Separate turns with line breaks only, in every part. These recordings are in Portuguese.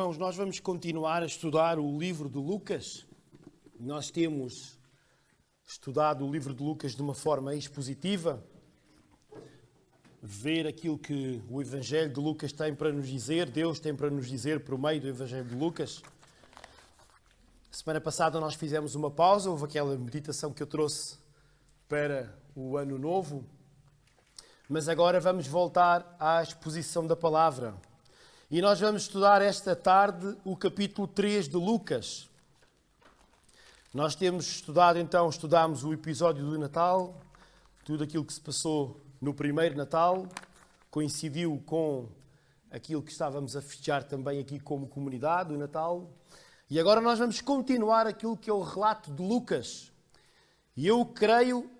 irmãos, nós vamos continuar a estudar o livro de Lucas. Nós temos estudado o livro de Lucas de uma forma expositiva, ver aquilo que o Evangelho de Lucas tem para nos dizer, Deus tem para nos dizer por meio do Evangelho de Lucas. Semana passada nós fizemos uma pausa, houve aquela meditação que eu trouxe para o ano novo, mas agora vamos voltar à exposição da palavra. E nós vamos estudar esta tarde o capítulo 3 de Lucas. Nós temos estudado, então, estudámos o episódio do Natal, tudo aquilo que se passou no primeiro Natal, coincidiu com aquilo que estávamos a festejar também aqui como comunidade, o Natal. E agora nós vamos continuar aquilo que é o relato de Lucas. E eu creio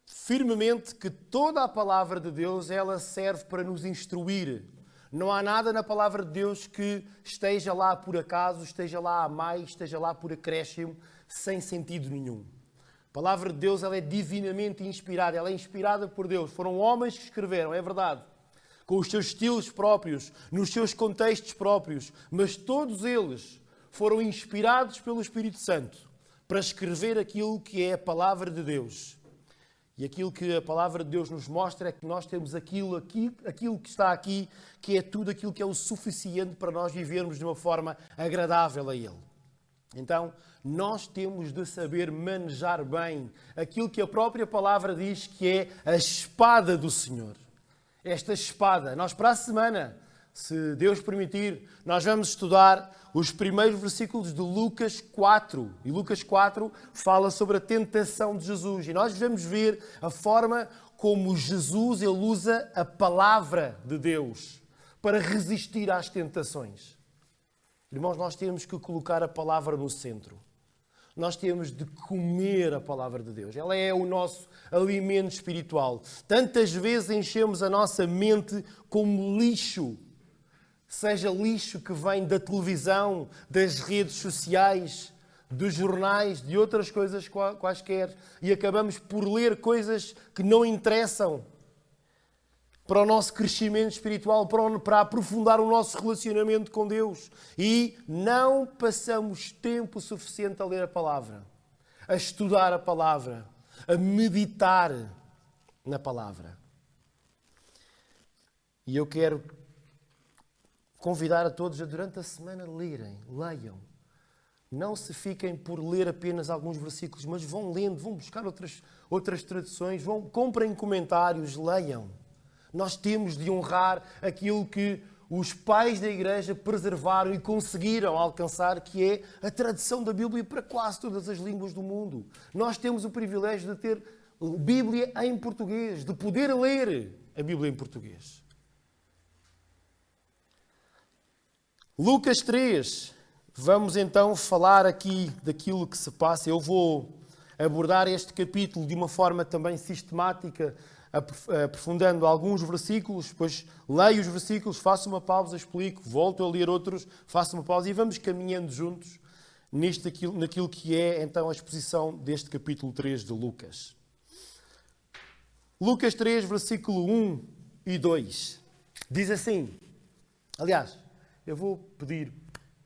firmemente que toda a palavra de Deus, ela serve para nos instruir. Não há nada na palavra de Deus que esteja lá por acaso, esteja lá a mais, esteja lá por acréscimo, sem sentido nenhum. A palavra de Deus, ela é divinamente inspirada, ela é inspirada por Deus. Foram homens que escreveram, é verdade, com os seus estilos próprios, nos seus contextos próprios, mas todos eles foram inspirados pelo Espírito Santo para escrever aquilo que é a palavra de Deus. E aquilo que a palavra de Deus nos mostra é que nós temos aquilo que está aqui, que é tudo aquilo que é o suficiente para nós vivermos de uma forma agradável a Ele. Então, nós temos de saber manejar bem aquilo que a própria palavra diz que é a espada do Senhor. Esta espada, nós para a semana, se Deus permitir, nós vamos estudar os primeiros versículos de Lucas 4. E Lucas 4 fala sobre a tentação de Jesus. E nós vamos ver a forma como Jesus ele usa a palavra de Deus para resistir às tentações. Irmãos, nós temos que colocar a palavra no centro. Nós temos de comer a palavra de Deus. Ela é o nosso alimento espiritual. Tantas vezes enchemos a nossa mente como lixo. Seja lixo que vem da televisão, das redes sociais, dos jornais, de outras coisas quaisquer. E acabamos por ler coisas que não interessam para o nosso crescimento espiritual, para aprofundar o nosso relacionamento com Deus. E não passamos tempo suficiente a ler a palavra, a estudar a palavra, a meditar na palavra. E eu quero convidar a todos a durante a semana leiam. Não se fiquem por ler apenas alguns versículos, mas vão lendo, vão buscar outras traduções, comprem comentários, leiam. Nós temos de honrar aquilo que os pais da igreja preservaram e conseguiram alcançar, que é a tradução da Bíblia para quase todas as línguas do mundo. Nós temos o privilégio de ter Bíblia em português, de poder ler a Bíblia em português. Lucas 3, vamos então falar aqui daquilo que se passa. Eu vou abordar este capítulo de uma forma também sistemática, aprofundando alguns versículos, depois leio os versículos, faço uma pausa, explico, volto a ler outros, faço uma pausa e vamos caminhando juntos naquilo que é então a exposição deste capítulo 3 de Lucas. Lucas 3, versículo 1 e 2, diz assim, aliás, eu vou pedir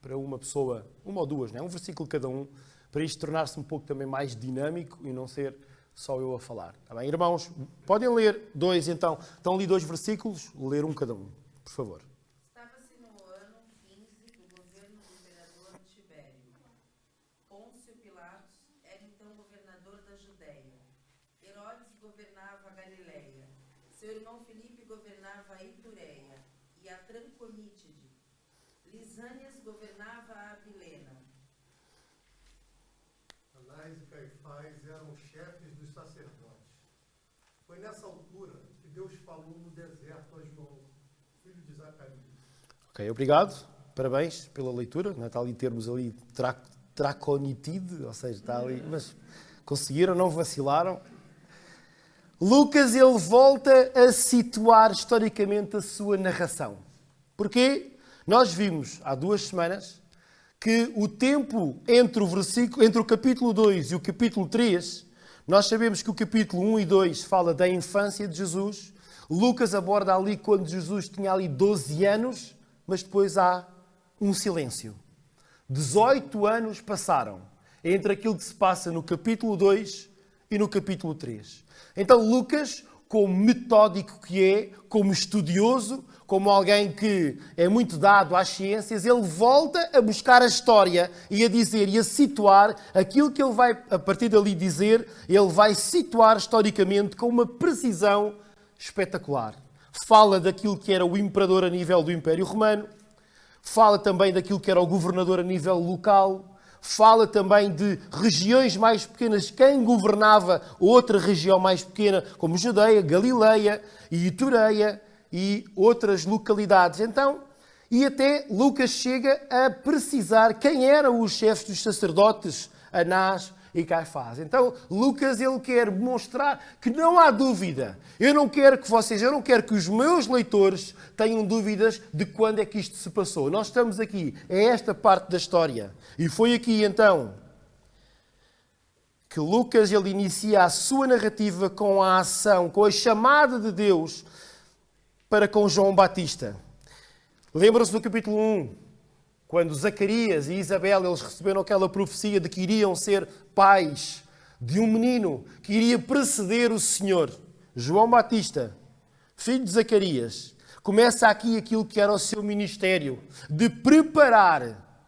para uma pessoa, uma ou duas, um versículo cada um, para isto tornar-se um pouco também mais dinâmico e não ser só eu a falar. Está bem, irmãos? Podem ler dois, então. Estão ali 2 versículos, ler um cada um, por favor.
Estava-se no ano 15 do governo do imperador Tibério. Pôncio Pilatos era então governador da Judéia. Herodes governava a Galileia. Seu irmão Filipe governava a Itureia e a Tranconítide. Lisânias governava a Abilena.
Anás e Caifás eram os chefes dos sacerdotes. Foi nessa altura que Deus falou no deserto a João, filho de Zacarias.
Ok, obrigado. Parabéns pela leitura. Está ali termos ali traconitide, ou seja, está ali, mas conseguiram, não vacilaram. Lucas, ele volta a situar historicamente a sua narração. Porquê? Nós vimos há 2 semanas que o tempo entre o capítulo 2 e o capítulo 3, nós sabemos que o capítulo 1 e 2 fala da infância de Jesus. Lucas aborda ali quando Jesus tinha ali 12 anos, mas depois há um silêncio. 18 anos passaram entre aquilo que se passa no capítulo 2 e no capítulo 3. Então Lucas, como metódico que é, como estudioso, como alguém que é muito dado às ciências, ele volta a buscar a história e a dizer e a situar aquilo que ele vai, a partir dali dizer, ele vai situar historicamente com uma precisão espetacular. Fala daquilo que era o imperador a nível do Império Romano, fala também daquilo que era o governador a nível local, fala também de regiões mais pequenas, quem governava outra região mais pequena, como Judeia, Galileia e Itureia e outras localidades. Então, e até Lucas chega a precisar quem eram os chefes dos sacerdotes, Anás e Caifás. Então, Lucas, ele quer mostrar que não há dúvida. Eu não quero que os meus leitores tenham dúvidas de quando é que isto se passou. Nós estamos aqui, é esta parte da história. E foi aqui, então, que Lucas, ele inicia a sua narrativa com a ação, com a chamada de Deus para com João Batista. Lembram-se do capítulo 1, quando Zacarias e Isabel, eles receberam aquela profecia de que iriam ser pais de um menino que iria preceder o Senhor. João Batista, filho de Zacarias, começa aqui aquilo que era o seu ministério, de preparar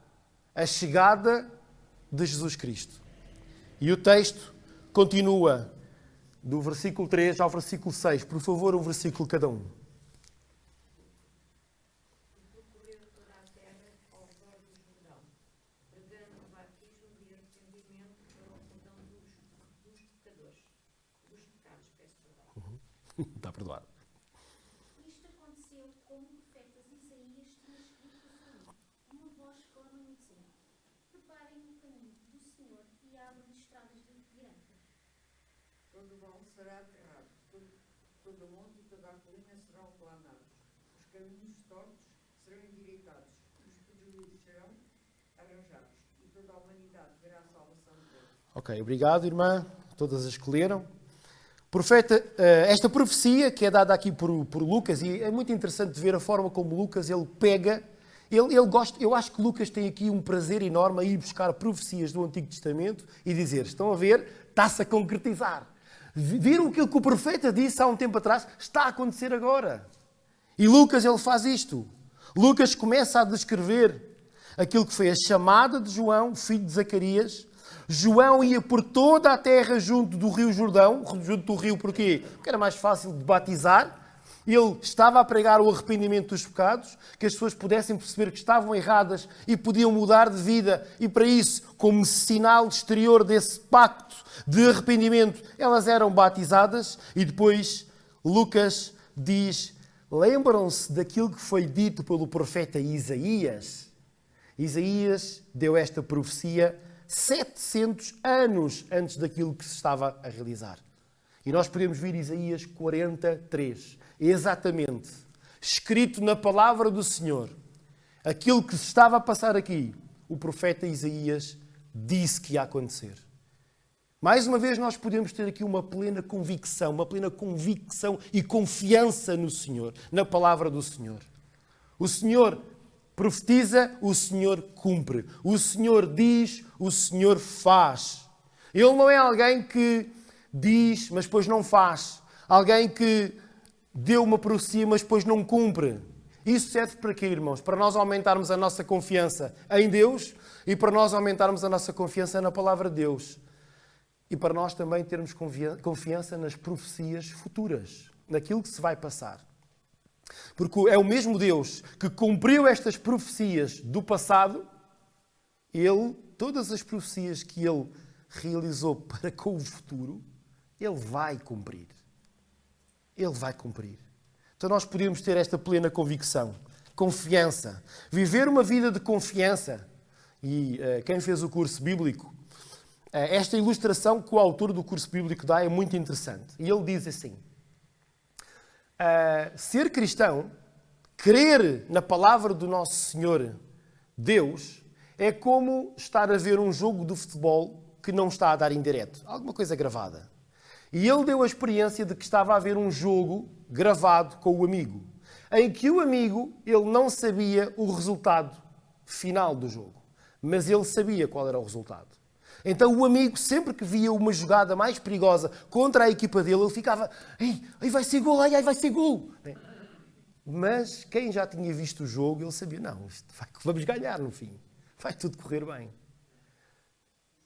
a chegada de Jesus Cristo. E o texto continua do versículo 3 ao versículo 6. Por favor, um versículo cada um. Está perdoado.
Isto aconteceu como o profeta Isaías tinha escrito assim. Uma voz clama e diz: preparem o caminho do Senhor e abram estradas de direita.
Todo vão será aterrado, todo monte e toda a colina serão aplanados. Os caminhos tortos serão endireitados, os desvios serão arranjados, e toda a humanidade verá a salvação de Deus.
Ok, obrigado, irmã. Todas as que leram. Profeta, esta profecia que é dada aqui por Lucas, e é muito interessante ver a forma como Lucas ele pega, ele gosta, eu acho que Lucas tem aqui um prazer enorme a ir buscar profecias do Antigo Testamento e dizer, estão a ver, está-se a concretizar. Viram aquilo que o profeta disse há um tempo atrás? Está a acontecer agora. E Lucas ele faz isto. Lucas começa a descrever aquilo que foi a chamada de João, filho de Zacarias. João ia por toda a terra junto do rio Jordão. Junto do rio porquê? Porque era mais fácil de batizar. Ele estava a pregar o arrependimento dos pecados, que as pessoas pudessem perceber que estavam erradas e podiam mudar de vida. E para isso, como sinal exterior desse pacto de arrependimento, elas eram batizadas. E depois Lucas diz, lembram-se daquilo que foi dito pelo profeta Isaías? Isaías deu esta profecia 700 anos antes daquilo que se estava a realizar. E nós podemos ver Isaías 43, exatamente, escrito na palavra do Senhor. Aquilo que se estava a passar aqui, o profeta Isaías disse que ia acontecer. Mais uma vez nós podemos ter aqui uma plena convicção e confiança no Senhor, na palavra do Senhor. O Senhor profetiza, o Senhor cumpre. O Senhor diz, o Senhor faz. Ele não é alguém que diz, mas depois não faz. Alguém que deu uma profecia, mas depois não cumpre. Isso serve para quê, irmãos? Para nós aumentarmos a nossa confiança em Deus e para nós aumentarmos a nossa confiança na palavra de Deus. E para nós também termos confiança nas profecias futuras, naquilo que se vai passar. Porque é o mesmo Deus que cumpriu estas profecias do passado, todas as profecias que Ele realizou para com o futuro, Ele vai cumprir. Ele vai cumprir. Então nós podemos ter esta plena convicção, confiança, viver uma vida de confiança. E quem fez o curso bíblico, esta ilustração que o autor do curso bíblico dá é muito interessante. E ele diz assim, ser cristão, crer na palavra do nosso Senhor Deus, é como estar a ver um jogo de futebol que não está a dar em direto. Alguma coisa gravada. E ele deu a experiência de que estava a ver um jogo gravado com o amigo, em que o amigo ele não sabia o resultado final do jogo. Mas ele sabia qual era o resultado. Então o amigo, sempre que via uma jogada mais perigosa contra a equipa dele, ele ficava, ai vai ser gol, ai vai ser gol. Mas quem já tinha visto o jogo, ele sabia, não, vamos ganhar no fim. Vai tudo correr bem.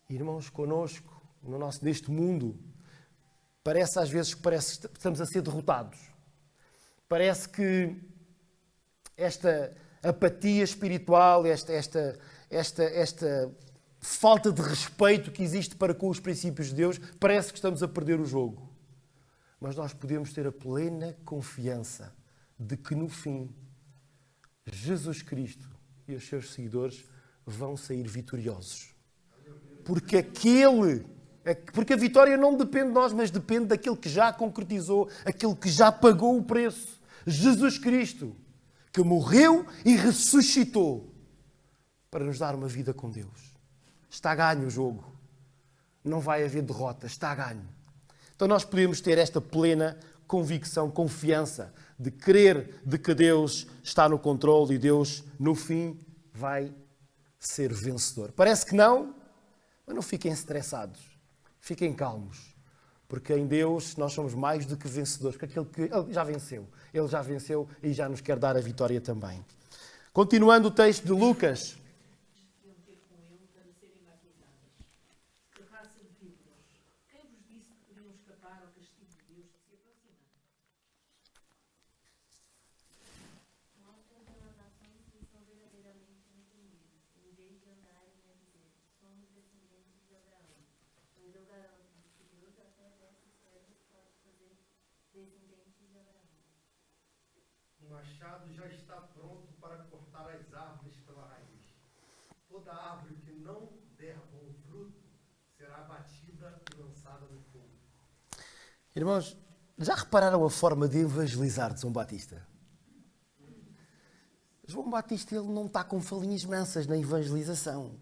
Irmãos, connosco, neste mundo, parece às vezes que estamos a ser derrotados. Parece que esta apatia espiritual, esta falta de respeito que existe para com os princípios de Deus, parece que estamos a perder o jogo. Mas nós podemos ter a plena confiança de que no fim, Jesus Cristo e os seus seguidores vão sair vitoriosos. Porque a vitória não depende de nós, mas depende daquele que já concretizou, aquele que já pagou o preço. Jesus Cristo, que morreu e ressuscitou para nos dar uma vida com Deus. Está ganho o jogo. Não vai haver derrota, está ganho. Então nós podemos ter esta plena convicção, confiança de crer de que Deus está no controle e Deus, no fim, vai ser vencedor. Parece que não, mas não fiquem estressados. Fiquem calmos. Porque em Deus nós somos mais do que vencedores. Porque aquele que ele já venceu. Ele já venceu e já nos quer dar a vitória também. Continuando o texto de Lucas.
O machado já está pronto para cortar as árvores pela raiz. Toda árvore que não der bom fruto será abatida e lançada no fogo.
Irmãos, já repararam a forma de evangelizar de João Batista? João Batista, ele não está com falinhas mansas na evangelização.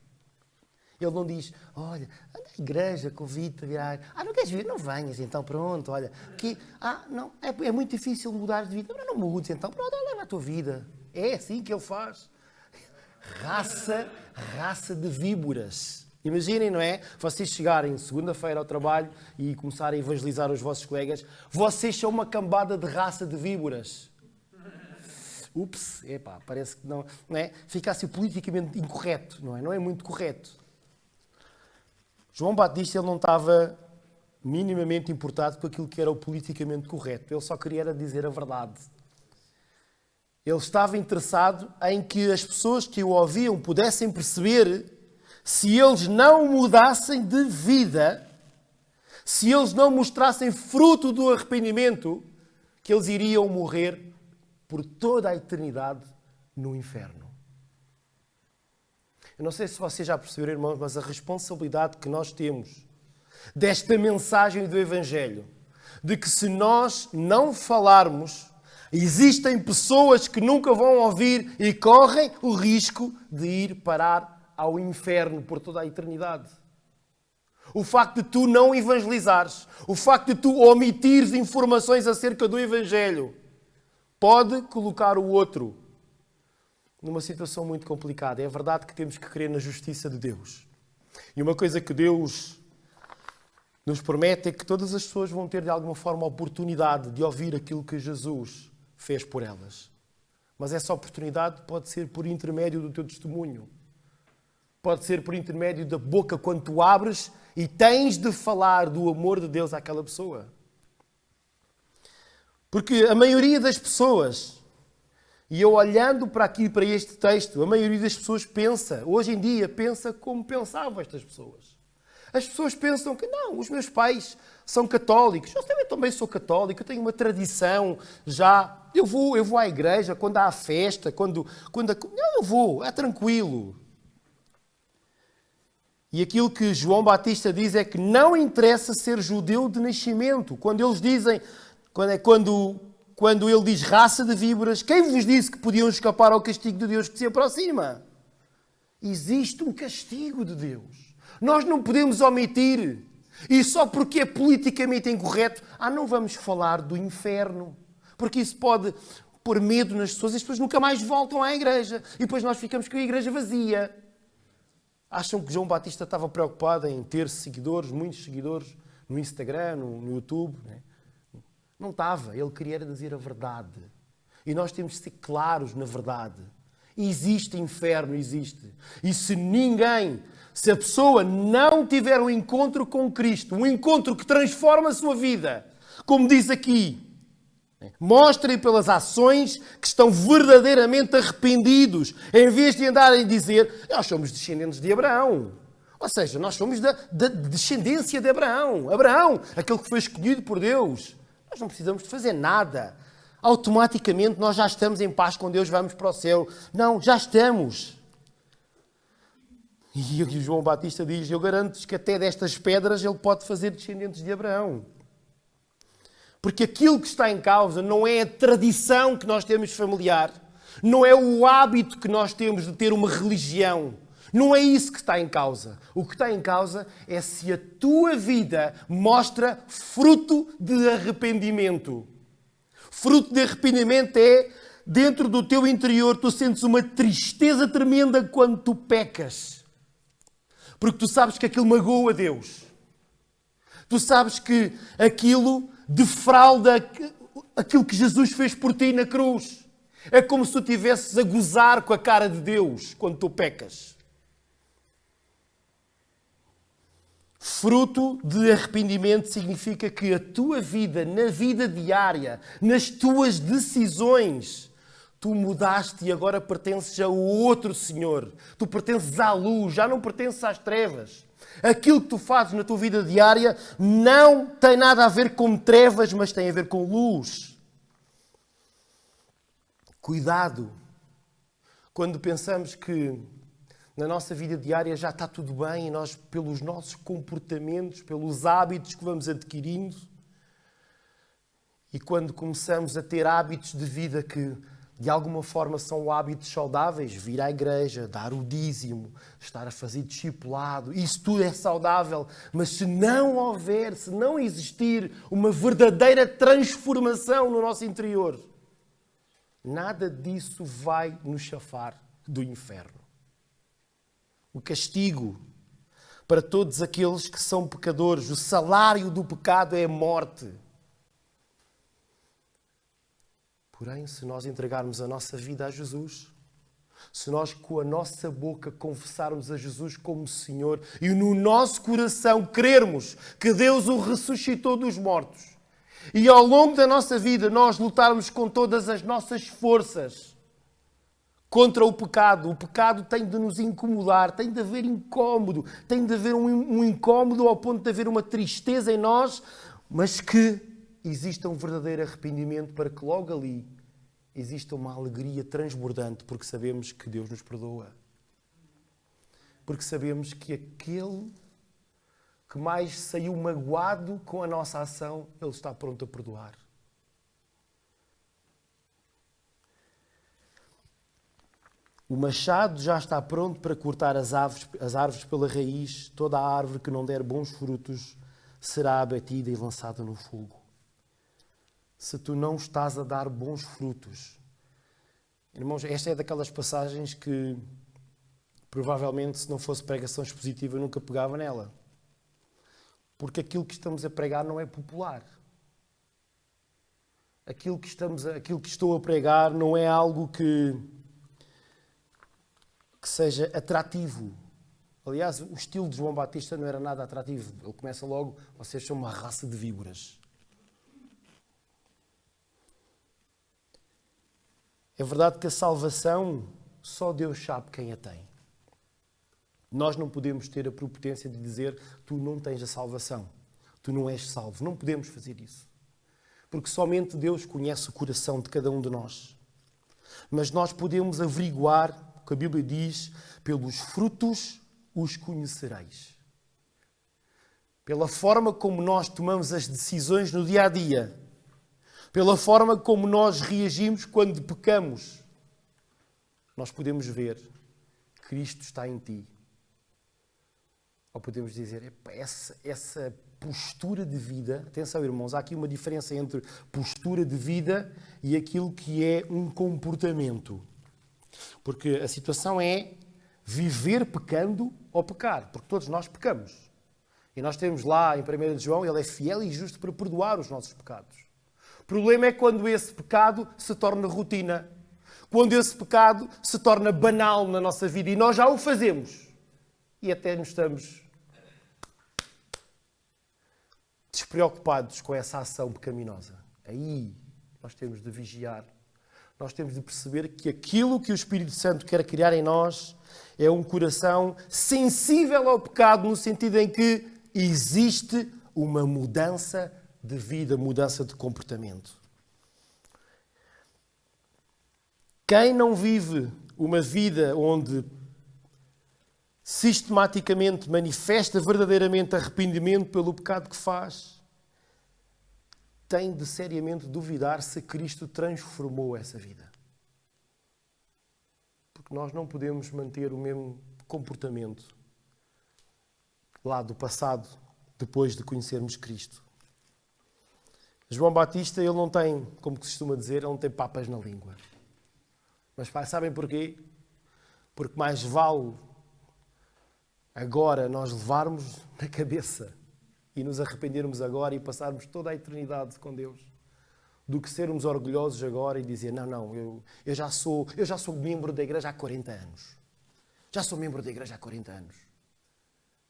Ele não diz, olha, anda à igreja, convite-te a virar. Não queres vir? Não venhas, então pronto, olha. Não, é muito difícil mudar de vida. Não mudes, então pronto, leva a tua vida. É assim que ele faz. Raça de víboras. Imaginem, não é? Vocês chegarem segunda-feira ao trabalho e começarem a evangelizar os vossos colegas. Vocês são uma cambada de raça de víboras. Ups, parece que não é? Fica assim politicamente incorreto, não é? Não é muito correto. João Batista, ele não estava minimamente importado com aquilo que era o politicamente correto. Ele só queria era dizer a verdade. Ele estava interessado em que as pessoas que o ouviam pudessem perceber, se eles não mudassem de vida, se eles não mostrassem fruto do arrependimento, que eles iriam morrer por toda a eternidade no inferno. Eu não sei se vocês já perceberam, irmãos, mas a responsabilidade que nós temos desta mensagem do Evangelho, de que se nós não falarmos, existem pessoas que nunca vão ouvir e correm o risco de ir parar ao inferno por toda a eternidade. O facto de tu não evangelizares, o facto de tu omitires informações acerca do Evangelho, pode colocar o outro numa situação muito complicada. É verdade que temos que crer na justiça de Deus. E uma coisa que Deus nos promete é que todas as pessoas vão ter de alguma forma a oportunidade de ouvir aquilo que Jesus fez por elas. Mas essa oportunidade pode ser por intermédio do teu testemunho. Pode ser por intermédio da boca quando tu abres e tens de falar do amor de Deus àquela pessoa. Porque a maioria das pessoas, e eu olhando para aqui, para este texto, a maioria das pessoas pensa, hoje em dia, pensa como pensavam estas pessoas. As pessoas pensam que não, os meus pais são católicos, eu também sou católico, eu tenho uma tradição já, eu vou à igreja quando há festa, não, eu vou, é tranquilo. E aquilo que João Batista diz é que não interessa ser judeu de nascimento. Quando eles dizem, quando ele diz raça de víboras, quem vos disse que podiam escapar ao castigo de Deus que se aproxima? Existe um castigo de Deus. Nós não podemos omitir. E só porque é politicamente incorreto, não vamos falar do inferno. Porque isso pode pôr medo nas pessoas e as pessoas nunca mais voltam à igreja. E depois nós ficamos com a igreja vazia. Acham que João Batista estava preocupado em ter seguidores, muitos seguidores, no Instagram, no YouTube? Não estava. Ele queria dizer a verdade. E nós temos de ser claros na verdade. Existe inferno, existe. E se a pessoa não tiver um encontro com Cristo, um encontro que transforma a sua vida, como diz aqui, mostrem pelas ações que estão verdadeiramente arrependidos, em vez de andarem a dizer, nós somos descendentes de Abraão. Ou seja, nós somos da descendência de Abraão. Abraão, aquele que foi escolhido por Deus. Nós não precisamos de fazer nada. Automaticamente nós já estamos em paz com Deus, vamos para o céu. Não, já estamos. E o João Batista diz, eu garanto-vos que até destas pedras ele pode fazer descendentes de Abraão. Porque aquilo que está em causa não é a tradição que nós temos familiar, não é o hábito que nós temos de ter uma religião. Não é isso que está em causa. O que está em causa é se a tua vida mostra fruto de arrependimento. Fruto de arrependimento é, dentro do teu interior, tu sentes uma tristeza tremenda quando tu pecas. Porque tu sabes que aquilo magoa a Deus. Tu sabes que aquilo defrauda aquilo que Jesus fez por ti na cruz. É como se tu estivesses a gozar com a cara de Deus quando tu pecas. Fruto de arrependimento significa que a tua vida, na vida diária, nas tuas decisões, tu mudaste e agora pertences a outro Senhor. Tu pertences à luz, já não pertences às trevas. Aquilo que tu fazes na tua vida diária não tem nada a ver com trevas, mas tem a ver com luz. Cuidado quando pensamos que na nossa vida diária já está tudo bem e nós, pelos nossos comportamentos, pelos hábitos que vamos adquirindo, e quando começamos a ter hábitos de vida que de alguma forma são hábitos saudáveis, vir à igreja, dar o dízimo, estar a fazer discipulado, isso tudo é saudável, mas se não houver, se não existir uma verdadeira transformação no nosso interior, nada disso vai nos chafar do inferno. O castigo para todos aqueles que são pecadores, o salário do pecado é a morte. Porém, se nós entregarmos a nossa vida a Jesus, se nós com a nossa boca confessarmos a Jesus como Senhor e no nosso coração crermos que Deus o ressuscitou dos mortos e ao longo da nossa vida nós lutarmos com todas as nossas forças contra o pecado tem de nos incomodar, tem de haver incómodo, tem de haver um incómodo ao ponto de haver uma tristeza em nós, mas que exista um verdadeiro arrependimento para que logo ali exista uma alegria transbordante, porque sabemos que Deus nos perdoa. Porque sabemos que aquele que mais saiu magoado com a nossa ação, Ele está pronto a perdoar. O machado já está pronto para cortar as árvores pela raiz. Toda a árvore que não der bons frutos será abatida e lançada no fogo. Se tu não estás a dar bons frutos. Irmãos, esta é daquelas passagens que provavelmente, se não fosse pregação expositiva, eu nunca pegava nela. Porque aquilo que estamos a pregar não é popular. Aquilo que estou a pregar não é algo que seja atrativo. Aliás, o estilo de João Batista não era nada atrativo. Ele começa logo, vocês são uma raça de víboras. É verdade que a salvação, só Deus sabe quem a tem. Nós não podemos ter a prepotência de dizer, tu não tens a salvação, tu não és salvo. Não podemos fazer isso. Porque somente Deus conhece o coração de cada um de nós. Mas nós podemos averiguar, que a Bíblia diz, pelos frutos os conhecereis. Pela forma como nós tomamos as decisões no dia a dia, pela forma como nós reagimos quando pecamos, nós podemos ver Cristo está em ti. Ou podemos dizer, essa postura de vida. Atenção, irmãos, há aqui uma diferença entre postura de vida e aquilo que é um comportamento. Porque a situação é viver pecando ou pecar, porque todos nós pecamos. E nós temos lá em 1 de João, ele é fiel e justo para perdoar os nossos pecados. O problema é quando esse pecado se torna rotina. Quando esse pecado se torna banal na nossa vida e nós já o fazemos. E até nos estamos despreocupados com essa ação pecaminosa. Aí nós temos de vigiar. Nós temos de perceber que aquilo que o Espírito Santo quer criar em nós é um coração sensível ao pecado, no sentido em que existe uma mudança de vida, mudança de comportamento. Quem não vive uma vida onde sistematicamente manifesta verdadeiramente arrependimento pelo pecado que faz, tem de seriamente duvidar se Cristo transformou essa vida. Porque nós não podemos manter o mesmo comportamento lá do passado, depois de conhecermos Cristo. João Batista, ele não tem, como se costuma dizer, ele não tem papas na língua. Mas sabem porquê? Porque mais vale agora nós levarmos na cabeça e nos arrependermos agora e passarmos toda a eternidade com Deus, do que sermos orgulhosos agora e dizer, eu já sou membro da igreja há 40 anos. Já sou membro da igreja há 40 anos.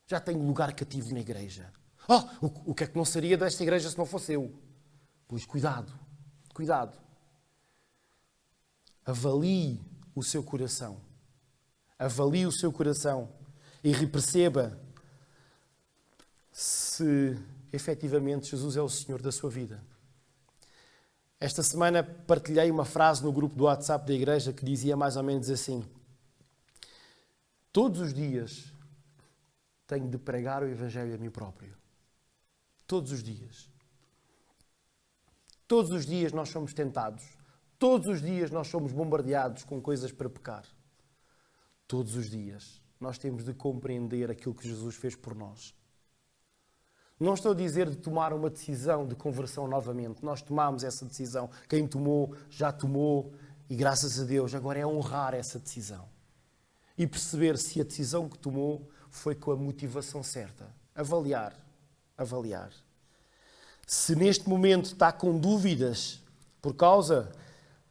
Já tenho lugar cativo na igreja. O que é que não seria desta igreja se não fosse eu? Pois cuidado. Avalie o seu coração. Avalie o seu coração e perceba se efetivamente Jesus é o Senhor da sua vida. Esta semana partilhei uma frase no grupo do WhatsApp da igreja que dizia mais ou menos assim: todos os dias tenho de pregar o Evangelho a mim próprio. Todos os dias. Todos os dias nós somos tentados. Todos os dias nós somos bombardeados com coisas para pecar. Todos os dias nós temos de compreender aquilo que Jesus fez por nós. Não estou a dizer de tomar uma decisão de conversão novamente. Nós tomamos essa decisão. Quem tomou, já tomou. E graças a Deus, agora é honrar essa decisão. E perceber se a decisão que tomou foi com a motivação certa. Avaliar. Se neste momento está com dúvidas por causa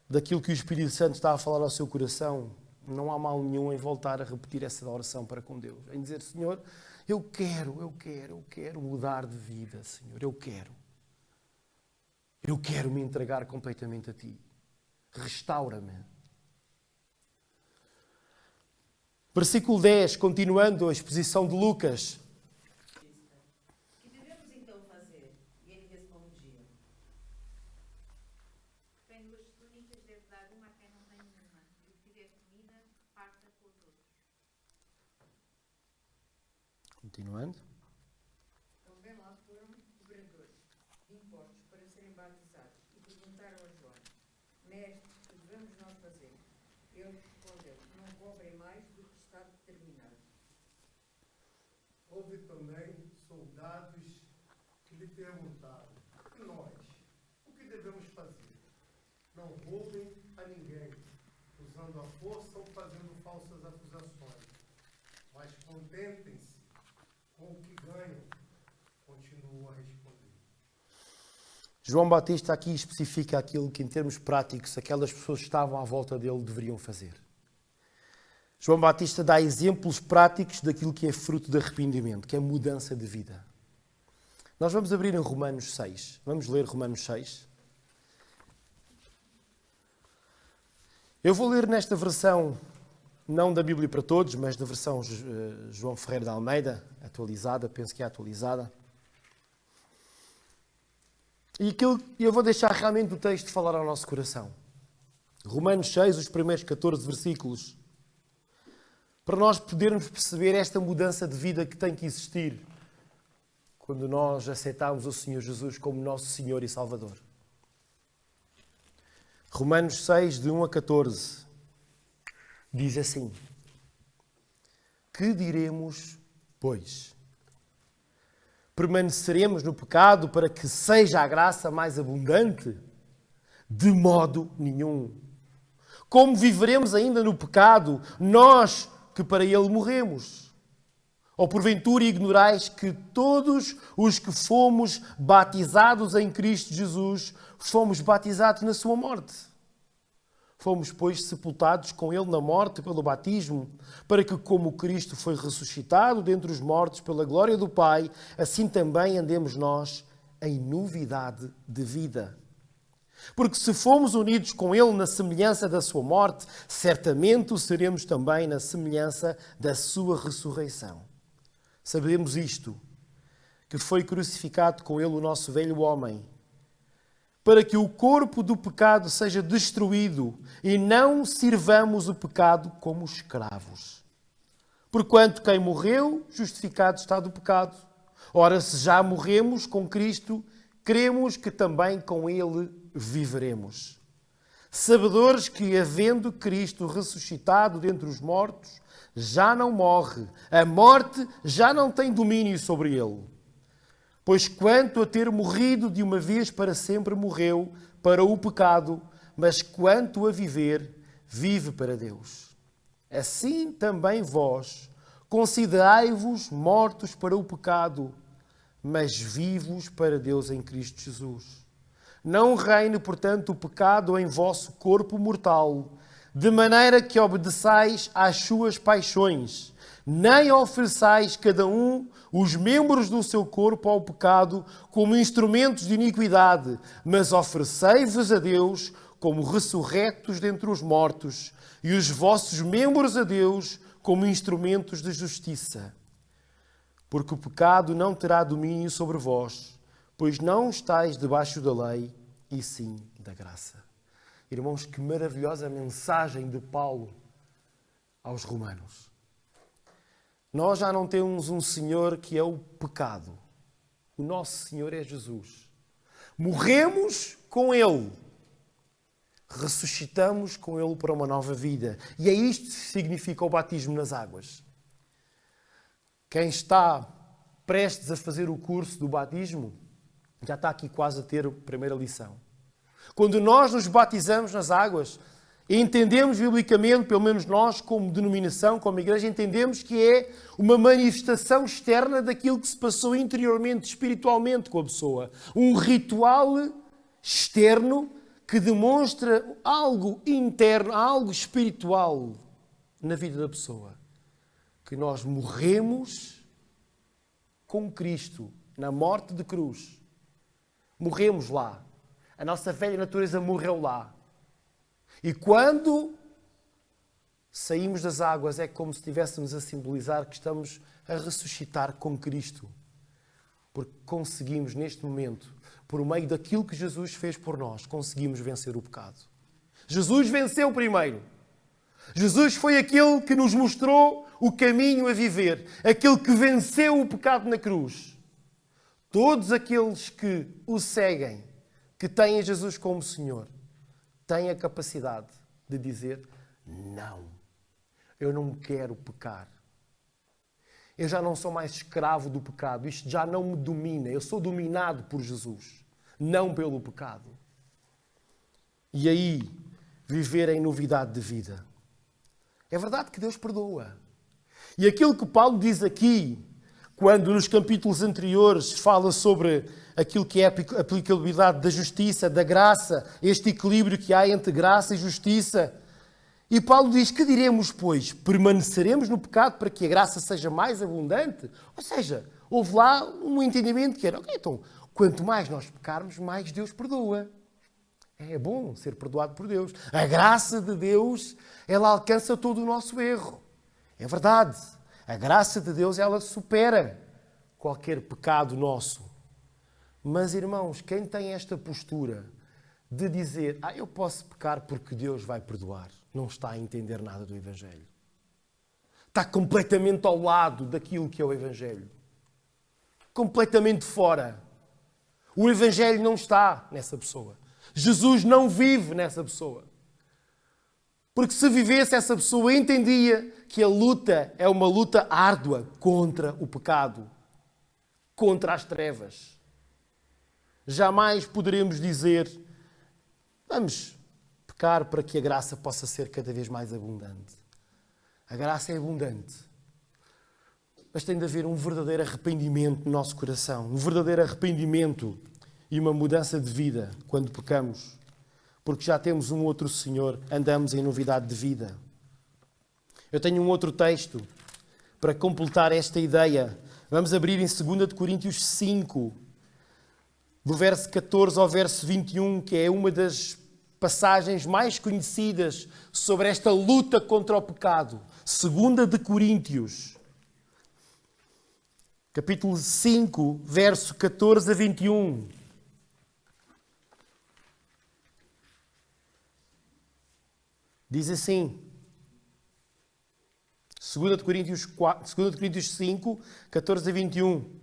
daquilo que o Espírito Santo está a falar ao seu coração, não há mal nenhum em voltar a repetir essa oração para com Deus. Em dizer, Senhor, eu quero mudar de vida, Senhor, eu quero. Eu quero me entregar completamente a Ti. Restaura-me. Versículo 10, continuando a exposição de Lucas.
Que devemos então fazer? E ele respondia:
Quem duas túnicas deve dar uma a quem não tem nenhuma, e o que tiver comida, parta com os outros.
Continuando.
Também lá foram cobradores de impostos para serem batizados e perguntaram a João: Mestre, o que devemos nós fazer? Ele respondeu: não cobrem mais do que está determinado.
Houve também soldados que lhe perguntaram: e nós? O que devemos fazer? Não roubem a ninguém, usando a força ou fazendo falsas acusações, mas contentem-se com o que ganham, continuou a responder.
João Batista aqui especifica aquilo que, em termos práticos, aquelas pessoas que estavam à volta dele deveriam fazer. João Batista dá exemplos práticos daquilo que é fruto de arrependimento, que é mudança de vida. Nós vamos abrir em Romanos 6. Vamos ler Romanos 6. Eu vou ler nesta versão, não da Bíblia para Todos, mas da versão João Ferreira de Almeida, atualizada, penso que é atualizada. E eu vou deixar realmente o texto falar ao nosso coração. Romanos 6, os primeiros 14 versículos, para nós podermos perceber esta mudança de vida que tem que existir quando nós aceitamos o Senhor Jesus como nosso Senhor e Salvador. Romanos 6, de 1 a 14, diz assim: Que diremos, pois? permaneceremos no pecado para que seja a graça mais abundante? De modo nenhum. Como viveremos ainda no pecado, nós que para ele morremos? Ou porventura ignorais que todos os que fomos batizados em Cristo Jesus, fomos batizados na sua morte? Fomos, pois, sepultados com ele na morte pelo batismo, para que, como Cristo foi ressuscitado dentre os mortos pela glória do Pai, assim também andemos nós em novidade de vida. Porque se fomos unidos com ele na semelhança da sua morte, certamente o seremos também na semelhança da sua ressurreição. Sabemos isto, que foi crucificado com ele o nosso velho homem, para que o corpo do pecado seja destruído e não sirvamos o pecado como escravos. Porquanto quem morreu, justificado está do pecado. Ora, se já morremos com Cristo, cremos que também com ele viveremos. Sabedores que, havendo Cristo ressuscitado dentre os mortos, já não morre, a morte já não tem domínio sobre ele. Pois quanto a ter morrido de uma vez para sempre morreu para o pecado, mas quanto a viver, vive para Deus. Assim também vós, considerai-vos mortos para o pecado, mas vivos para Deus em Cristo Jesus. Não reine, portanto, o pecado em vosso corpo mortal, de maneira que obedeçais às suas paixões, nem ofereçais cada um os membros do seu corpo ao pecado como instrumentos de iniquidade, mas oferecei-vos a Deus como ressurretos dentre os mortos, e os vossos membros a Deus como instrumentos de justiça. Porque o pecado não terá domínio sobre vós, pois não estáis debaixo da lei, e sim da graça. Irmãos, que maravilhosa mensagem de Paulo aos Romanos. Nós já não temos um Senhor que é o pecado. O nosso Senhor é Jesus. Morremos com Ele. Ressuscitamos com Ele para uma nova vida. E é isto que significa o batismo nas águas. Quem está prestes a fazer o curso do batismo, já está aqui quase a ter a primeira lição. Quando nós nos batizamos nas águas, entendemos biblicamente, pelo menos nós como denominação, como igreja, entendemos que é uma manifestação externa daquilo que se passou interiormente, espiritualmente com a pessoa. Um ritual externo que demonstra algo interno, algo espiritual na vida da pessoa. Que nós morremos com Cristo na morte de cruz. Morremos lá. A nossa velha natureza morreu lá. E quando saímos das águas é como se estivéssemos a simbolizar que estamos a ressuscitar com Cristo. Porque conseguimos neste momento, por meio daquilo que Jesus fez por nós, conseguimos vencer o pecado. Jesus venceu primeiro. Jesus foi aquele que nos mostrou o caminho a viver. Aquele que venceu o pecado na cruz. Todos aqueles que o seguem, que têm Jesus como Senhor, têm a capacidade de dizer: não, eu não quero pecar. Eu já não sou mais escravo do pecado. Isto já não me domina. Eu sou dominado por Jesus, não pelo pecado. E aí, viver em novidade de vida. É verdade que Deus perdoa. E aquilo que Paulo diz aqui, quando nos capítulos anteriores fala sobre aquilo que é a aplicabilidade da justiça, da graça, este equilíbrio que há entre graça e justiça. E Paulo diz: que diremos, pois? Permaneceremos no pecado para que a graça seja mais abundante? Ou seja, houve lá um entendimento que era: ok, então, quanto mais nós pecarmos, mais Deus perdoa. É bom ser perdoado por Deus. A graça de Deus, ela alcança todo o nosso erro. É verdade. A graça de Deus, ela supera qualquer pecado nosso. Mas, irmãos, quem tem esta postura de dizer: eu posso pecar porque Deus vai perdoar, não está a entender nada do Evangelho. Está completamente ao lado daquilo que é o Evangelho. Completamente fora. O Evangelho não está nessa pessoa. Jesus não vive nessa pessoa. Porque se vivesse, essa pessoa entendia que a luta é uma luta árdua contra o pecado. contra as trevas. Jamais poderemos dizer, vamos pecar para que a graça possa ser cada vez mais abundante. A graça é abundante. Mas tem de haver um verdadeiro arrependimento no nosso coração. Um verdadeiro arrependimento e uma mudança de vida quando pecamos. Porque já temos um outro Senhor, andamos em novidade de vida. Eu tenho um outro texto para completar esta ideia. Vamos abrir em 2 Coríntios 5, do verso 14 ao verso 21, que é uma das passagens mais conhecidas sobre esta luta contra o pecado. 2 Coríntios, capítulo 5, verso 14 a 21. Diz assim, 2 Coríntios 5, 14 a 21.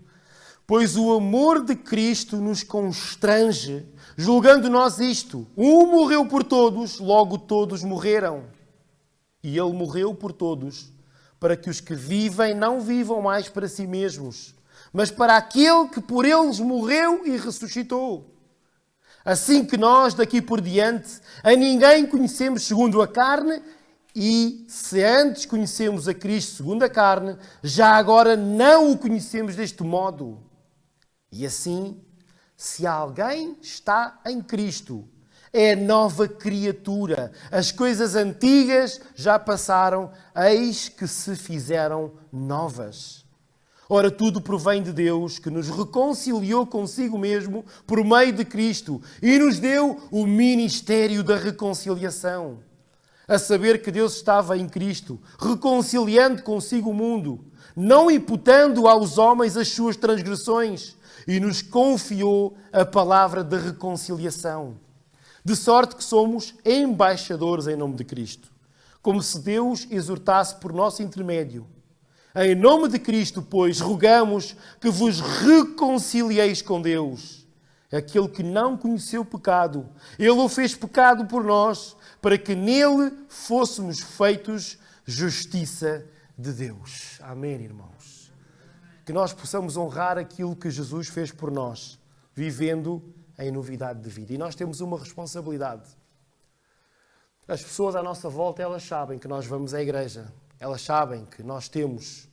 Pois o amor de Cristo nos constrange, julgando nós isto. Um morreu por todos, logo todos morreram. E ele morreu por todos, para que os que vivem não vivam mais para si mesmos, mas para aquele que por eles morreu e ressuscitou. Assim que nós, daqui por diante, a ninguém conhecemos segundo a carne, e se antes conhecemos a Cristo segundo a carne, já agora não o conhecemos deste modo. E assim, se alguém está em Cristo, é nova criatura. As coisas antigas já passaram, eis que se fizeram novas. Ora, tudo provém de Deus, que nos reconciliou consigo mesmo por meio de Cristo e nos deu o ministério da reconciliação. A saber que Deus estava em Cristo, reconciliando consigo o mundo, não imputando aos homens as suas transgressões, e nos confiou a palavra da reconciliação. De sorte que somos embaixadores em nome de Cristo, como se Deus exortasse por nosso intermédio. Em nome de Cristo, pois, rogamos que vos reconcilieis com Deus. Aquele que não conheceu pecado, Ele o fez pecado por nós, para que nele fôssemos feitos justiça de Deus. Amém, irmãos? Que nós possamos honrar aquilo que Jesus fez por nós, vivendo em novidade de vida. E nós temos uma responsabilidade. As pessoas à nossa volta, elas sabem que nós vamos à igreja. Elas sabem que nós temos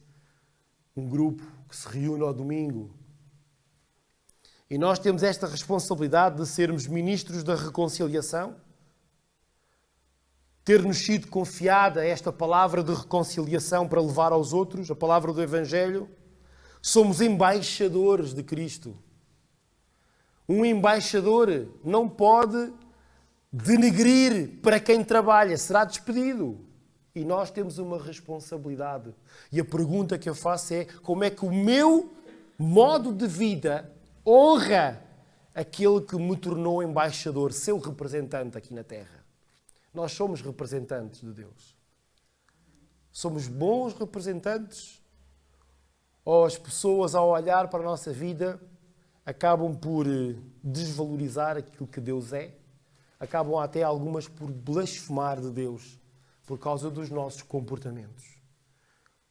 um grupo que se reúne ao domingo. E nós temos esta responsabilidade de sermos ministros da reconciliação, ter-nos sido confiada esta palavra de reconciliação para levar aos outros, a palavra do Evangelho. Somos embaixadores de Cristo. Um embaixador não pode denegrir para quem trabalha, será despedido. E nós temos uma responsabilidade. E a pergunta que eu faço é: como é que o meu modo de vida honra aquele que me tornou embaixador, seu representante aqui na Terra? Nós somos representantes de Deus. Somos bons representantes? Ou as pessoas, ao olhar para a nossa vida, acabam por desvalorizar aquilo que Deus é? Acabam até algumas por blasfemar de Deus por causa dos nossos comportamentos.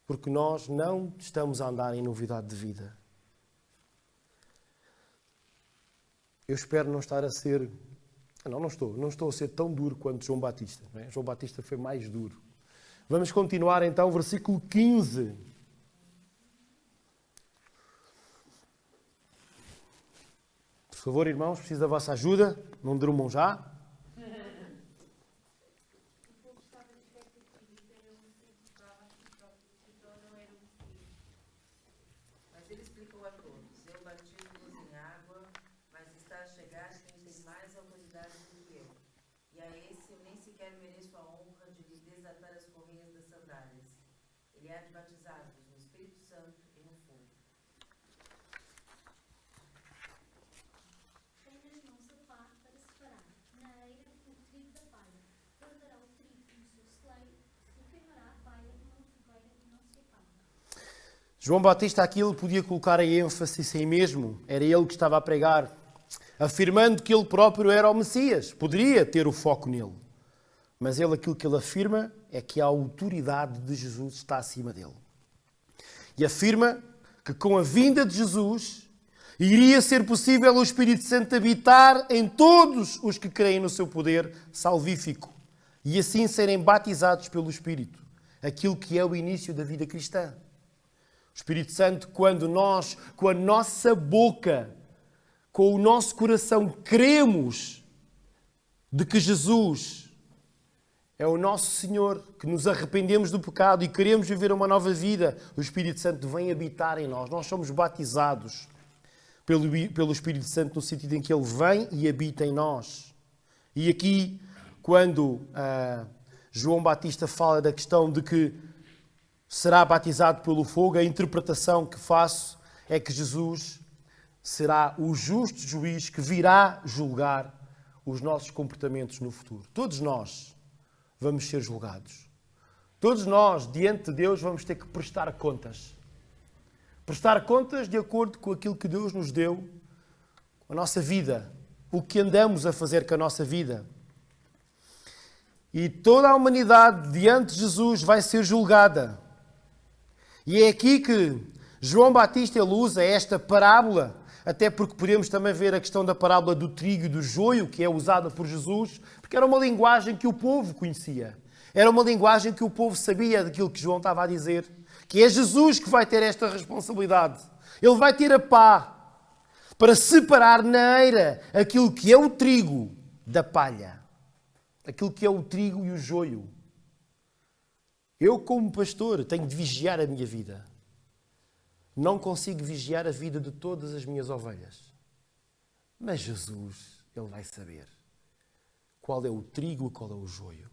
Porque nós não estamos a andar em novidade de vida. Eu espero não estar a ser... Não estou a ser tão duro quanto João Batista. Não é? João Batista foi mais duro. Vamos continuar então, versículo 15. Por favor, irmãos, preciso da vossa ajuda. Não durmam já.
Mas ele explicou a todos: eu batizo-vos em água, mas está a chegar quem tem mais autoridade do que eu. E a esse eu nem sequer mereço a honra de lhe desatar as correias das sandálias. Ele há de batizar-vos no Espírito Santo e no fogo.
Tem nas mãos a pá para separar, na eira, o trigo da palha. Guardará o trigo no seu celeiro, e queimará a palha numa fogueira e não se acaba.
João Batista aqui ele podia colocar a ênfase em si mesmo. Era ele que estava a pregar, afirmando que ele próprio era o Messias. Poderia ter o foco nele. Mas ele, aquilo que ele afirma é que a autoridade de Jesus está acima dele. E afirma que com a vinda de Jesus iria ser possível o Espírito Santo habitar em todos os que creem no seu poder salvífico e assim serem batizados pelo Espírito, aquilo que é o início da vida cristã. O Espírito Santo, quando nós, com a nossa boca, com o nosso coração, cremos de que Jesus é o nosso Senhor, que nos arrependemos do pecado e queremos viver uma nova vida, o Espírito Santo vem habitar em nós. Nós somos batizados pelo Espírito Santo no sentido em que Ele vem e habita em nós. E aqui, quando João Batista fala da questão de que será batizado pelo fogo, a interpretação que faço é que Jesus será o justo juiz que virá julgar os nossos comportamentos no futuro. Todos nós vamos ser julgados. Todos nós, diante de Deus, vamos ter que prestar contas. Prestar contas de acordo com aquilo que Deus nos deu, a nossa vida, o que andamos a fazer com a nossa vida. E toda a humanidade, diante de Jesus, vai ser julgada. E é aqui que João Batista ele usa esta parábola, até porque podemos também ver a questão da parábola do trigo e do joio, que é usada por Jesus, porque era uma linguagem que o povo conhecia. Era uma linguagem que o povo sabia daquilo que João estava a dizer, que é Jesus que vai ter esta responsabilidade. Ele vai ter a pá para separar na eira aquilo que é o trigo da palha. Aquilo que é o trigo e o joio. Eu, como pastor, tenho de vigiar a minha vida. Não consigo vigiar a vida de todas as minhas ovelhas. Mas Jesus, Ele vai saber qual é o trigo e qual é o joio.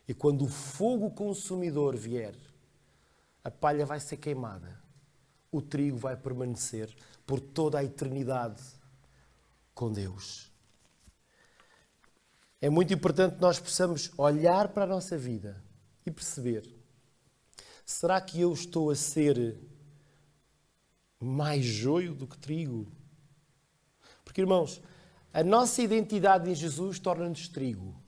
E quando o fogo consumidor vier, a palha vai ser queimada. O trigo vai permanecer por toda a eternidade com Deus. É muito importante que nós possamos olhar para a nossa vida e perceber: será que eu estou a ser mais joio do que trigo? Porque, irmãos, a nossa identidade em Jesus torna-nos trigo.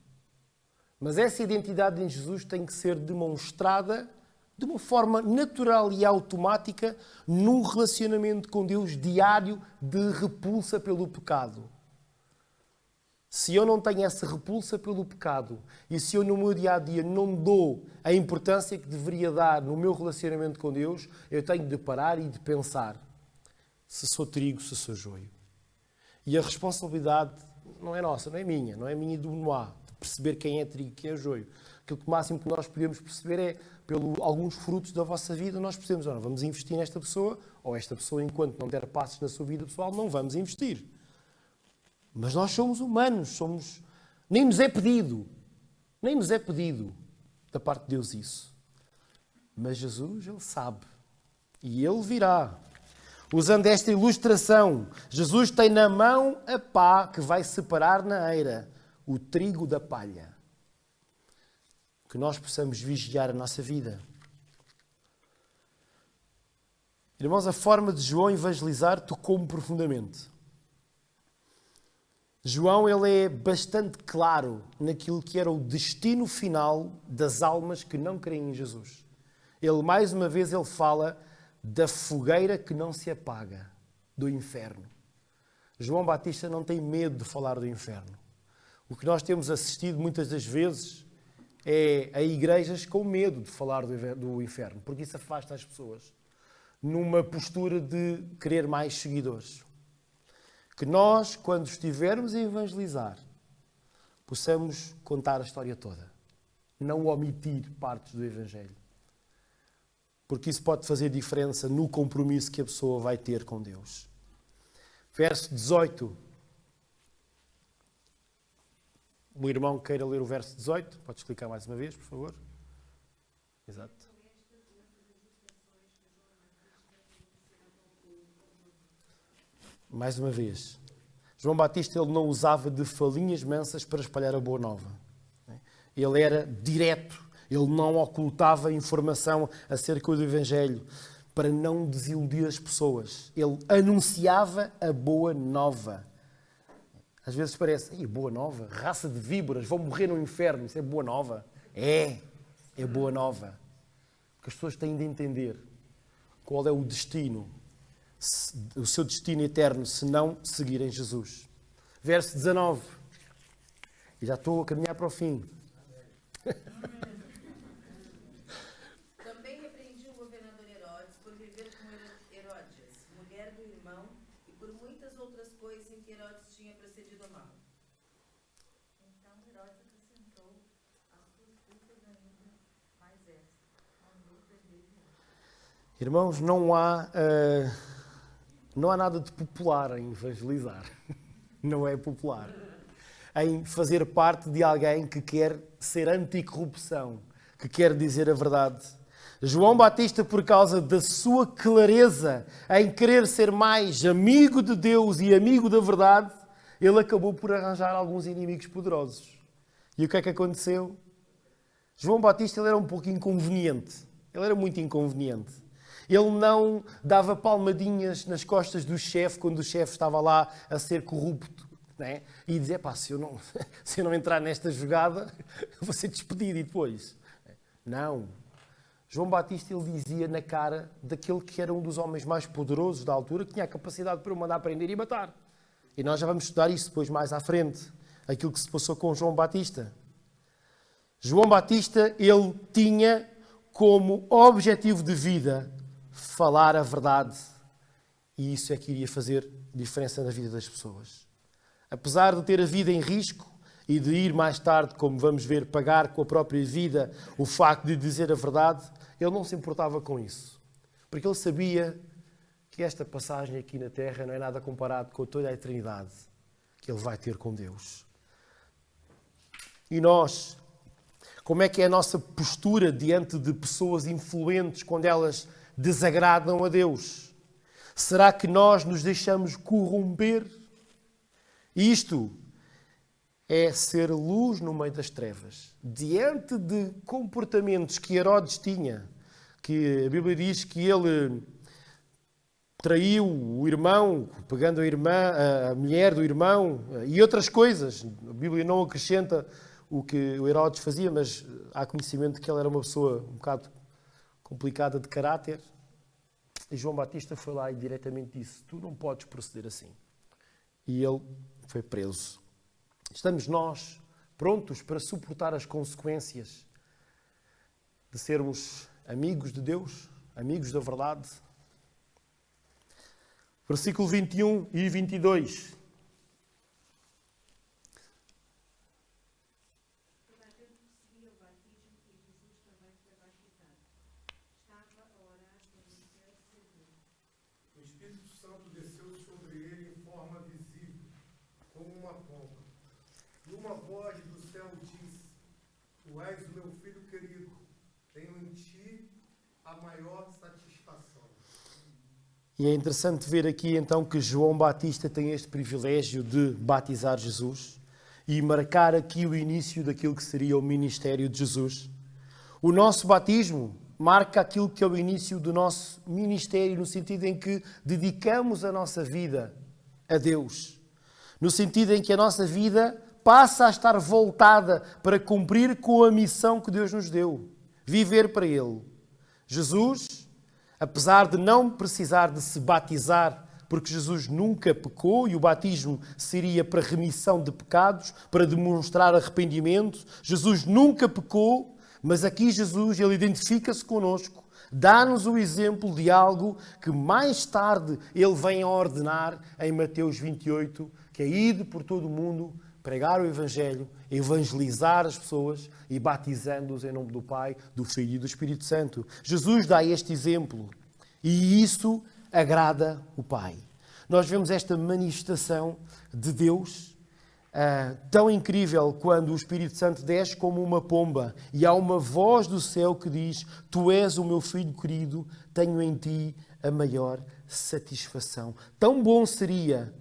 Mas essa identidade em Jesus tem que ser demonstrada de uma forma natural e automática num relacionamento com Deus diário de repulsa pelo pecado. Se eu não tenho essa repulsa pelo pecado e se eu no meu dia-a-dia não dou a importância que deveria dar no meu relacionamento com Deus, eu tenho de parar e de pensar se sou trigo, se sou joio. E a responsabilidade não é nossa, não é minha e do Noá, de perceber quem é trigo e quem é joio. Aquilo que o máximo que nós podemos perceber é, pelo alguns frutos da vossa vida, nós percebemos, não, vamos investir nesta pessoa, ou esta pessoa, enquanto não der passos na sua vida pessoal, não vamos investir. Mas nós somos humanos, nem nos é pedido da parte de Deus isso. Mas Jesus, Ele sabe. E Ele virá. Usando esta ilustração, Jesus tem na mão a pá que vai separar na eira o trigo da palha. Que nós possamos vigiar a nossa vida. Irmãos, a forma de João evangelizar tocou-me profundamente. João ele é bastante claro naquilo que era o destino final das almas que não creem em Jesus. Ele, mais uma vez, ele fala da fogueira que não se apaga, do inferno. João Batista não tem medo de falar do inferno. O que nós temos assistido muitas das vezes é a igrejas com medo de falar do inferno, porque isso afasta as pessoas numa postura de querer mais seguidores. Que nós, quando estivermos a evangelizar, possamos contar a história toda. Não omitir partes do Evangelho. Porque isso pode fazer diferença no compromisso que a pessoa vai ter com Deus. Verso 18. O irmão queira ler o verso 18. Pode explicar mais uma vez, por favor? Exato. Mais uma vez, João Batista ele não usava de falinhas mansas para espalhar a boa nova. Ele era direto, ele não ocultava informação acerca do Evangelho para não desiludir as pessoas. Ele anunciava a boa nova. Às vezes parece, boa nova, raça de víboras, vão morrer no inferno, isso é boa nova. É boa nova. Porque as pessoas têm de entender qual é o destino, o seu destino eterno, se não seguirem Jesus. Verso 19. E já estou a caminhar para o fim.
Também repreendi o governador Herodes por viver com Heródias, mulher do irmão, e por muitas outras coisas em que Herodes tinha procedido mal.
Então Herodes acrescentou às suas culpas ainda mais esta, mandou prender João.
Irmãos, não há nada de popular em evangelizar. Não é popular. Em fazer parte de alguém que quer ser anticorrupção, que quer dizer a verdade. João Batista, por causa da sua clareza em querer ser mais amigo de Deus e amigo da verdade, ele acabou por arranjar alguns inimigos poderosos. E o que é que aconteceu? João Batista ele era um pouco inconveniente. Ele era muito inconveniente. Ele não dava palmadinhas nas costas do chefe quando o chefe estava lá a ser corrupto. Né? E dizer, se eu não entrar nesta jogada, eu vou ser despedido e depois. Não. João Batista ele dizia na cara daquele que era um dos homens mais poderosos da altura, que tinha a capacidade para o mandar prender e matar. E nós já vamos estudar isso depois mais à frente. Aquilo que se passou com João Batista. João Batista, ele tinha como objetivo de vida falar a verdade. E isso é que iria fazer diferença na vida das pessoas. Apesar de ter a vida em risco e de ir mais tarde, como vamos ver, pagar com a própria vida o facto de dizer a verdade, ele não se importava com isso. Porque ele sabia que esta passagem aqui na Terra não é nada comparado com toda a eternidade que ele vai ter com Deus. E nós, como é que é a nossa postura diante de pessoas influentes quando elas desagradam a Deus? Será que nós nos deixamos corromper? Isto é ser luz no meio das trevas. Diante de comportamentos que Herodes tinha, que a Bíblia diz que ele traiu o irmão, pegando a irmã, a mulher do irmão e outras coisas. A Bíblia não acrescenta o que o Herodes fazia, mas há conhecimento de que ele era uma pessoa um bocado complicada de caráter. E João Batista foi lá e diretamente disse, tu não podes proceder assim. E ele foi preso. Estamos nós prontos para suportar as consequências de sermos amigos de Deus, amigos da verdade? Versículo 21 e 22.
Toda a gente recebia o batismo e Jesus também foi batizado. Estava a orar pelo céu serviu.
O Espírito Santo desceu sobre ele em forma visível, como uma pomba. E uma voz do céu disse, tu és o meu filho querido, tenho em ti a maior satisfação.
E é interessante ver aqui então que João Batista tem este privilégio de batizar Jesus e marcar aqui o início daquilo que seria o ministério de Jesus. O nosso batismo marca aquilo que é o início do nosso ministério, no sentido em que dedicamos a nossa vida a Deus. No sentido em que a nossa vida passa a estar voltada para cumprir com a missão que Deus nos deu. Viver para Ele. Jesus, apesar de não precisar de se batizar, porque Jesus nunca pecou e o batismo seria para remissão de pecados, para demonstrar arrependimento. Jesus nunca pecou, mas aqui Jesus ele identifica-se connosco, dá-nos o exemplo de algo que mais tarde ele vem a ordenar em Mateus 28, que é ir por todo o mundo, pregar o Evangelho, evangelizar as pessoas e batizando-os em nome do Pai, do Filho e do Espírito Santo. Jesus dá este exemplo e isso agrada o Pai. Nós vemos esta manifestação de Deus tão incrível quando o Espírito Santo desce como uma pomba e há uma voz do céu que diz: Tu és o meu filho querido, tenho em ti a maior satisfação. Tão bom seria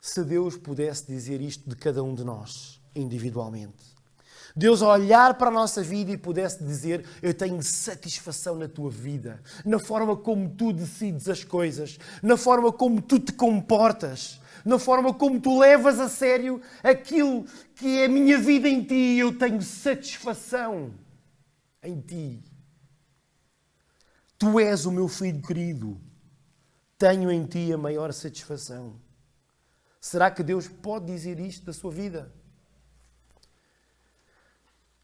se Deus pudesse dizer isto de cada um de nós, individualmente. Deus olhar para a nossa vida e pudesse dizer: eu tenho satisfação na tua vida, na forma como tu decides as coisas, na forma como tu te comportas, na forma como tu levas a sério aquilo que é a minha vida em ti. Eu tenho satisfação em ti. Tu és o meu filho querido. Tenho em ti a maior satisfação. Será que Deus pode dizer isto da sua vida?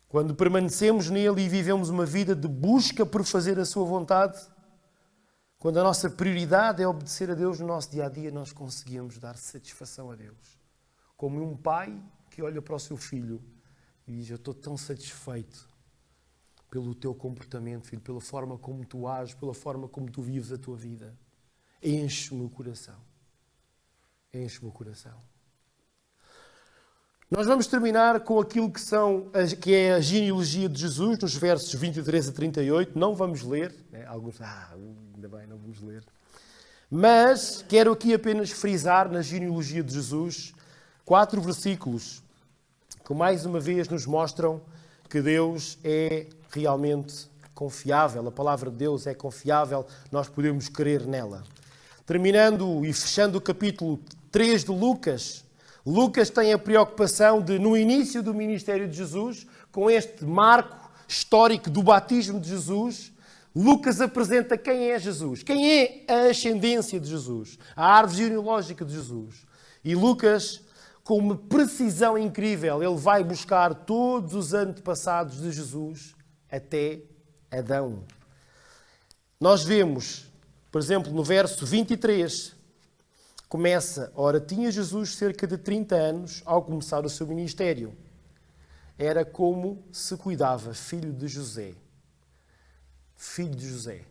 Quando permanecemos nele e vivemos uma vida de busca por fazer a sua vontade, quando a nossa prioridade é obedecer a Deus no nosso dia-a-dia, nós conseguimos dar satisfação a Deus. Como um pai que olha para o seu filho e diz: eu estou tão satisfeito pelo teu comportamento, filho, pela forma como tu ages, pela forma como tu vives a tua vida. Enche o meu coração. Enche o meu coração. Nós vamos terminar com aquilo que é a genealogia de Jesus, nos versos 23 a 38. Não vamos ler. Alguns, ainda bem, não vamos ler. Mas quero aqui apenas frisar na genealogia de Jesus 4 versículos que mais uma vez nos mostram que Deus é realmente confiável. A palavra de Deus é confiável, nós podemos crer nela. Terminando e fechando o capítulo 3 de Lucas, Lucas tem a preocupação de, no início do ministério de Jesus, com este marco histórico do batismo de Jesus, Lucas apresenta quem é Jesus, quem é a ascendência de Jesus, a árvore genealógica de Jesus. E Lucas, com uma precisão incrível, ele vai buscar todos os antepassados de Jesus até Adão. Nós vemos, por exemplo, no verso 23, começa: ora, tinha Jesus cerca de 30 anos ao começar o seu ministério. Era como se cuidava, filho de José. Filho de José.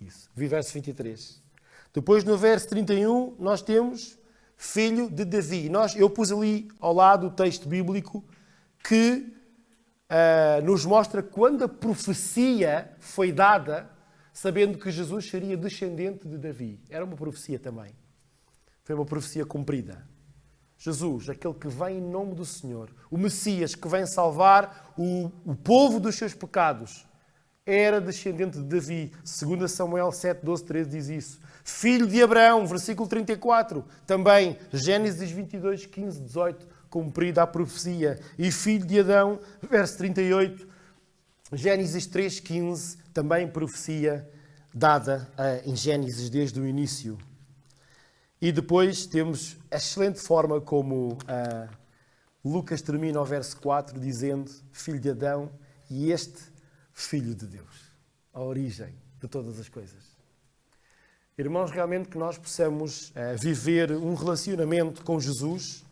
Isso. Verso 23. Depois, no verso 31, nós temos filho de Davi. Eu pus ali ao lado o texto bíblico que nos mostra quando a profecia foi dada, sabendo que Jesus seria descendente de Davi. Era uma profecia também. Foi uma profecia cumprida. Jesus, aquele que vem em nome do Senhor, o Messias que vem salvar o povo dos seus pecados, era descendente de Davi. 2 Samuel 7, 12, 13 diz isso. Filho de Abraão, versículo 34. Também Gênesis 22, 15, 18, cumprida a profecia. E filho de Adão, verso 38. Gênesis 3, 15, também profecia dada em Gênesis desde o início. E depois temos a excelente forma como Lucas termina o verso 4 dizendo: filho de Adão e este filho de Deus. A origem de todas as coisas. Irmãos, realmente que nós possamos viver um relacionamento com Jesus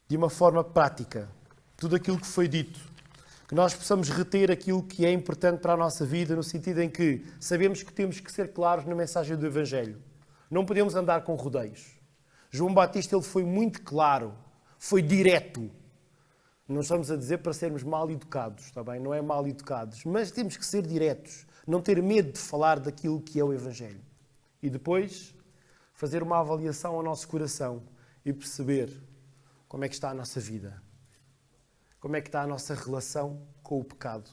de uma forma prática. Tudo aquilo que foi dito. Que nós possamos reter aquilo que é importante para a nossa vida, no sentido em que sabemos que temos que ser claros na mensagem do Evangelho. Não podemos andar com rodeios. João Batista ele foi muito claro, foi direto. Não estamos a dizer para sermos mal educados, está bem? Não é mal educados, mas temos que ser diretos, não ter medo de falar daquilo que é o Evangelho. E depois fazer uma avaliação ao nosso coração e perceber como é que está a nossa vida. Como é que está a nossa relação com o pecado.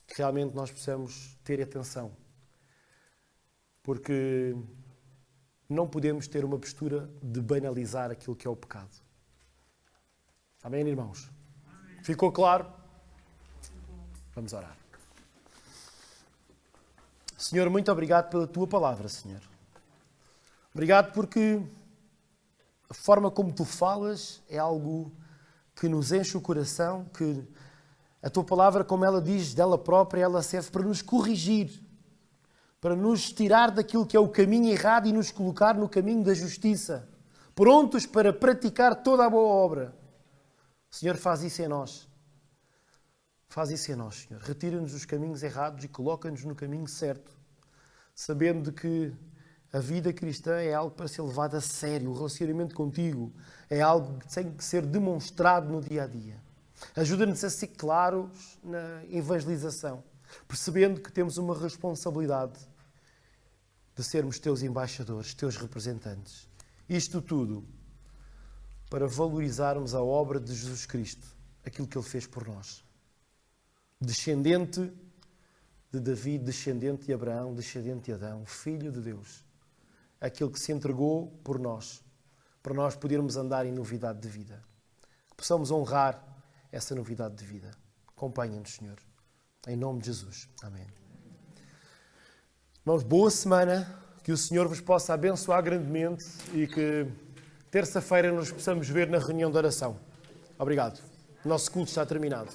Que realmente nós possamos ter atenção. Porque não podemos ter uma postura de banalizar aquilo que é o pecado. Amém, irmãos? Ficou claro? Vamos orar. Senhor, muito obrigado pela Tua palavra, Senhor. Obrigado porque a forma como Tu falas é algo que nos enche o coração, que a Tua palavra, como ela diz dela própria, ela serve para nos corrigir, para nos tirar daquilo que é o caminho errado e nos colocar no caminho da justiça, prontos para praticar toda a boa obra. Senhor, faz isso em nós. Faz isso em nós, Senhor. Retira-nos dos caminhos errados e coloca-nos no caminho certo, sabendo que a vida cristã é algo para ser levado a sério. O relacionamento contigo é algo que tem que ser demonstrado no dia-a-dia. Ajuda-nos a ser claros na evangelização, percebendo que temos uma responsabilidade de sermos teus embaixadores, teus representantes. Isto tudo para valorizarmos a obra de Jesus Cristo, aquilo que Ele fez por nós. Descendente de Davi, descendente de Abraão, descendente de Adão, filho de Deus. Aquele que se entregou por nós, para nós podermos andar em novidade de vida. Que possamos honrar essa novidade de vida. Acompanha-nos, Senhor. Em nome de Jesus. Amém. Irmãos, boa semana. Que o Senhor vos possa abençoar grandemente e que terça-feira nos possamos ver na reunião de oração. Obrigado. O nosso culto está terminado.